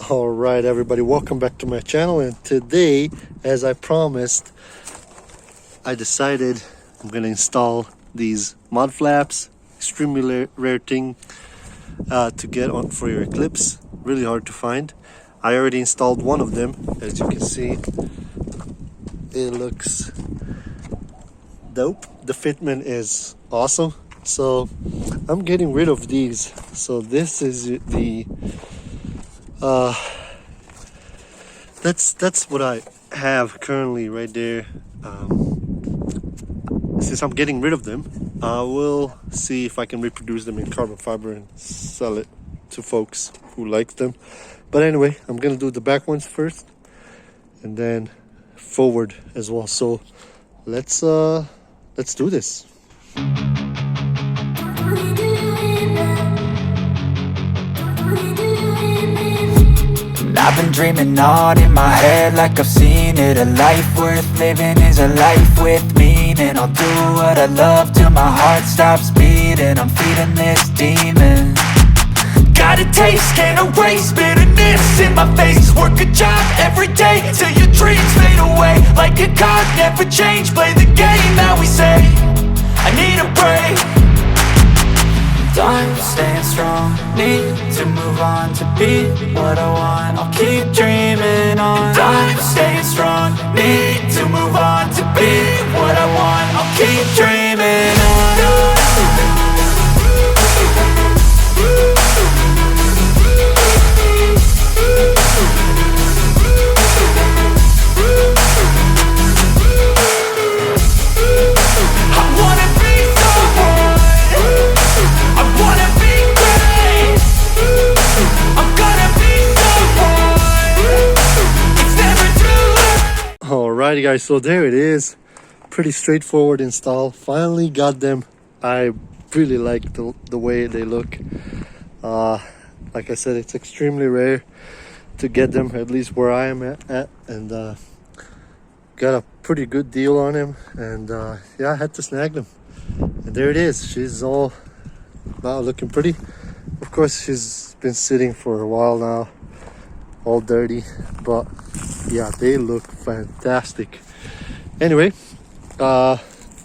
Alright everybody, welcome back to my channel, and today, as I promised, I decided I'm gonna install these Mudflaps. Extremely rare thing to get on for your Eclipse, really hard to find. I already installed one of them. As you can see, it looks dope. The fitment is awesome, so I'm getting rid of these. So this is the that's what I have currently right there. Since I'm getting rid of them, I will see if I can reproduce them in carbon fiber and sell it to folks who like them. But anyway, I'm gonna do the back ones first and then forward as well. So let's do this. I've been dreaming on in my head like I've seen it. A life worth living is a life with meaning. I'll do what I love till my heart stops beating. I'm feeding this demon. Got a taste, can't erase bitterness in my face. Work a job every day till your dreams fade away. Like a card, never change, play the game that we say. I need a break. I'm staying strong, need to move on to be what I want. I'll keep dreaming on. I'm staying strong, need to move on to be what I want. I'll keep dreaming on. Alrighty guys, so there it is. Pretty straightforward install. Finally got them. I really like the way they look. Like I said, it's extremely rare to get them, at least where I am at, and got a pretty good deal on them, and yeah, I had to snag them. And there it is. She's all now looking pretty. Of course, she's been sitting for a while now, all dirty, but yeah, they look fantastic. Anyway,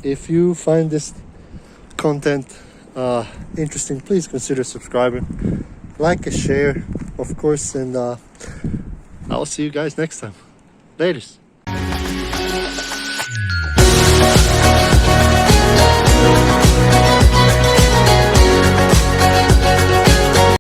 if you find this content interesting, please consider subscribing, like and share, of course, and I'll see you guys next time. Laters.